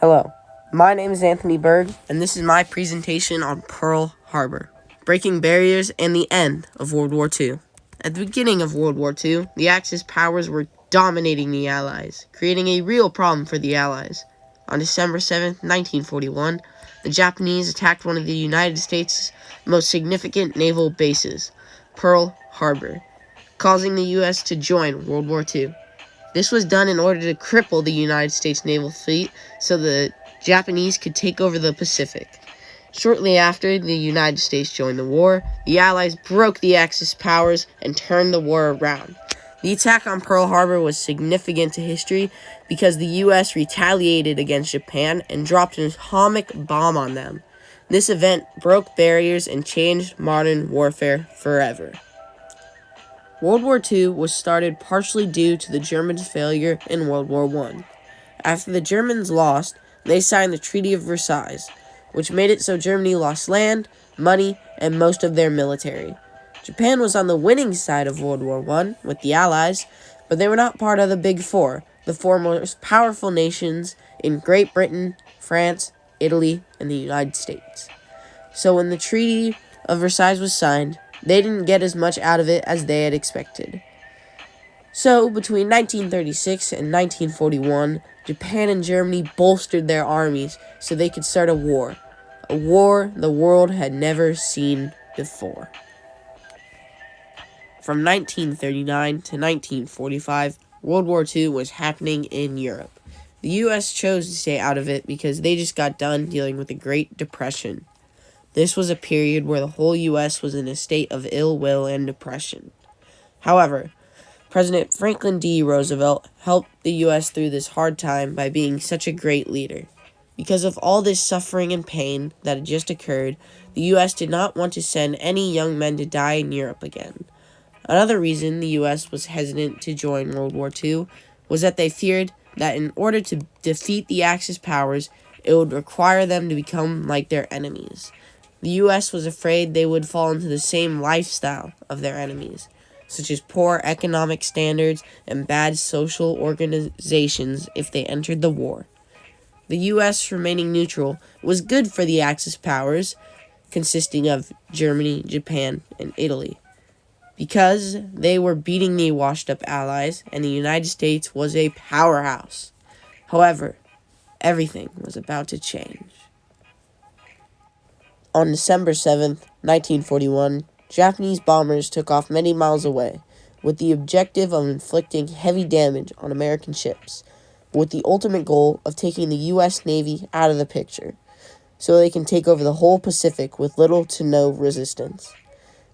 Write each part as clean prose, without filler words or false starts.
Hello, my name is Anthony Berg, and this is my presentation on Pearl Harbor, breaking barriers and the end of World War II. At the beginning of World War II, the Axis powers were dominating the Allies, creating a real problem for the Allies. On December 7, 1941, the Japanese attacked one of the United States' most significant naval bases, Pearl Harbor, causing the U.S. to join World War II. This was done in order to cripple the United States naval fleet so the Japanese could take over the Pacific. Shortly after the United States joined the war, the Allies broke the Axis powers and turned the war around. The attack on Pearl Harbor was significant to history because the U.S. retaliated against Japan and dropped an atomic bomb on them. This event broke barriers and changed modern warfare forever. World War II was started partially due to the Germans' failure in World War I. After the Germans lost, they signed the Treaty of Versailles, which made it so Germany lost land, money, and most of their military. Japan was on the winning side of World War I with the Allies, but they were not part of the Big Four, the four most powerful nations in Great Britain, France, Italy, and the United States. So when the Treaty of Versailles was signed, they didn't get as much out of it as they had expected. So, between 1936 and 1941, Japan and Germany bolstered their armies so they could start a war the world had never seen before. From 1939 to 1945, World War II was happening in Europe. The U.S. chose to stay out of it because they just got done dealing with the Great Depression. This was a period where the whole U.S. was in a state of ill will and depression. However, President Franklin D. Roosevelt helped the U.S. through this hard time by being such a great leader. Because of all this suffering and pain that had just occurred, the U.S. did not want to send any young men to die in Europe again. Another reason the U.S. was hesitant to join World War II was that they feared that in order to defeat the Axis powers, it would require them to become like their enemies. The U.S. was afraid they would fall into the same lifestyle of their enemies, such as poor economic standards and bad social organizations if they entered the war. The U.S. remaining neutral was good for the Axis powers, consisting of Germany, Japan, and Italy, because they were beating the washed-up Allies, and the United States was a powerhouse. However, everything was about to change. On December 7, 1941, Japanese bombers took off many miles away, with the objective of inflicting heavy damage on American ships, with the ultimate goal of taking the U.S. Navy out of the picture, so they can take over the whole Pacific with little to no resistance.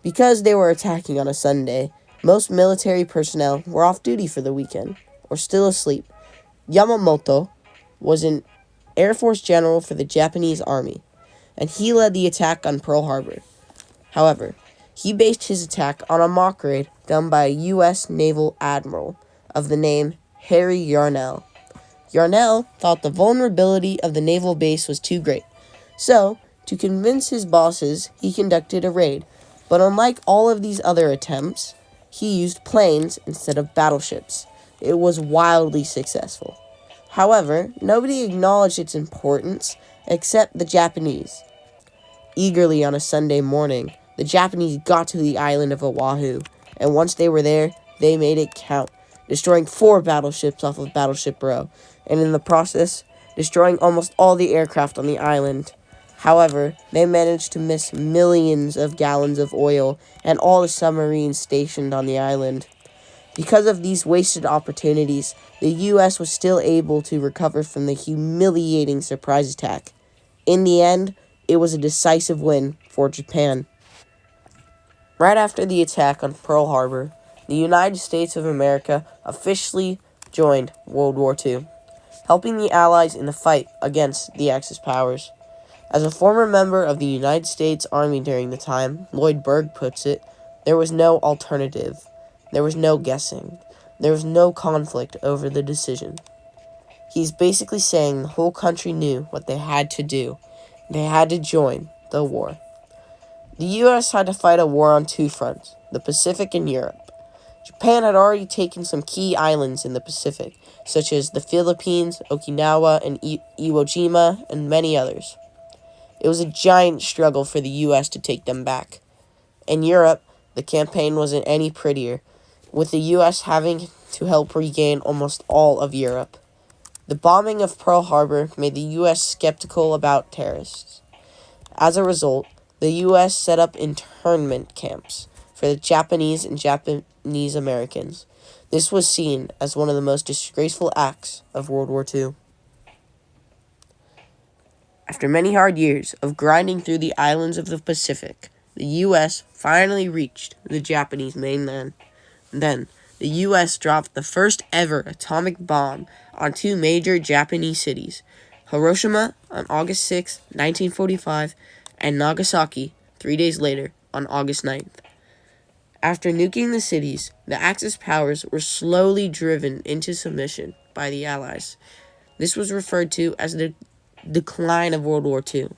Because they were attacking on a Sunday, most military personnel were off duty for the weekend, or still asleep. Yamamoto was an Air Force general for the Japanese Army, and he led the attack on Pearl Harbor. However, he based his attack on a mock raid done by a U.S. naval admiral of the name Harry Yarnell. Yarnell thought the vulnerability of the naval base was too great, so, to convince his bosses, he conducted a raid, but unlike all of these other attempts, he used planes instead of battleships. It was wildly successful. However, nobody acknowledged its importance except the Japanese. Eagerly on a Sunday morning, the Japanese got to the island of Oahu, and once they were there, they made it count, destroying 4 battleships off of Battleship Row, and in the process, destroying almost all the aircraft on the island. However, they managed to miss millions of gallons of oil and all the submarines stationed on the island. Because of these wasted opportunities, the U.S. was still able to recover from the humiliating surprise attack. In the end, it was a decisive win for Japan. Right after the attack on Pearl Harbor, the United States of America officially joined World War II, helping the Allies in the fight against the Axis powers. As a former member of the United States Army during the time, Lloyd Berg puts it, there was no alternative. There was no guessing. There was no conflict over the decision. He's basically saying the whole country knew what they had to do. They had to join the war. The U.S. had to fight a war on 2 fronts, the Pacific and Europe. Japan had already taken some key islands in the Pacific, such as the Philippines, Okinawa, and Iwo Jima, and many others. It was a giant struggle for the U.S. to take them back. In Europe, the campaign wasn't any prettier, with the U.S. having to help regain almost all of Europe. The bombing of Pearl Harbor made the U.S. skeptical about terrorists. As a result, the U.S. set up internment camps for the Japanese and Japanese Americans. This was seen as one of the most disgraceful acts of World War II. After many hard years of grinding through the islands of the Pacific, the U.S. finally reached the Japanese mainland. Then, the U.S. dropped the first ever atomic bomb on two major Japanese cities, Hiroshima on August 6, 1945, and Nagasaki 3 days later on August 9th. After nuking the cities, the Axis powers were slowly driven into submission by the Allies. This was referred to as the decline of World War II,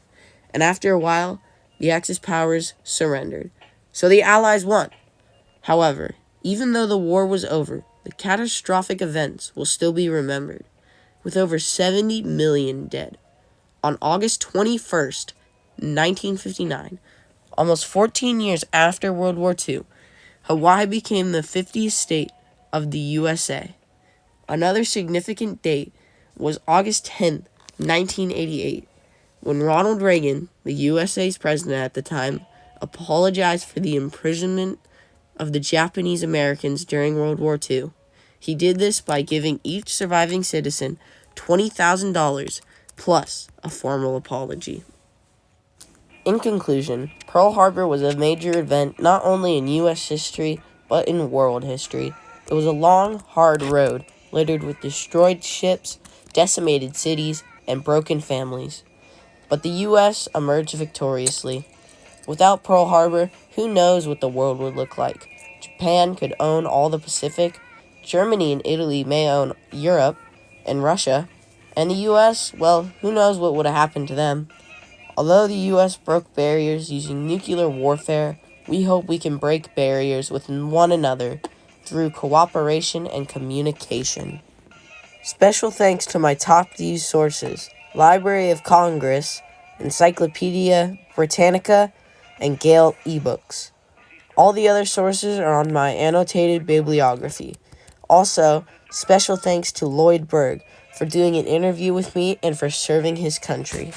and after a while, the Axis powers surrendered. So the Allies won. However, even though the war was over, the catastrophic events will still be remembered, with over 70 million dead. On August 21st, 1959, almost 14 years after World War II, Hawaii became the 50th state of the USA. Another significant date was August 10th, 1988, when Ronald Reagan, the USA's president at the time, apologized for the imprisonment of the Japanese Americans during World War II. He did this by giving each surviving citizen $20,000 plus a formal apology. In conclusion, Pearl Harbor was a major event not only in U.S. history, but in world history. It was a long, hard road, littered with destroyed ships, decimated cities, and broken families. But the U.S. emerged victoriously. Without Pearl Harbor, who knows what the world would look like? Japan could own all the Pacific, Germany and Italy may own Europe and Russia, and the U.S., well, who knows what would have happened to them? Although the U.S. broke barriers using nuclear warfare, we hope we can break barriers with one another through cooperation and communication. Special thanks to my top used sources, Library of Congress, Encyclopedia Britannica, and Gale eBooks. All the other sources are on my annotated bibliography. Also, special thanks to Lloyd Berg for doing an interview with me and for serving his country.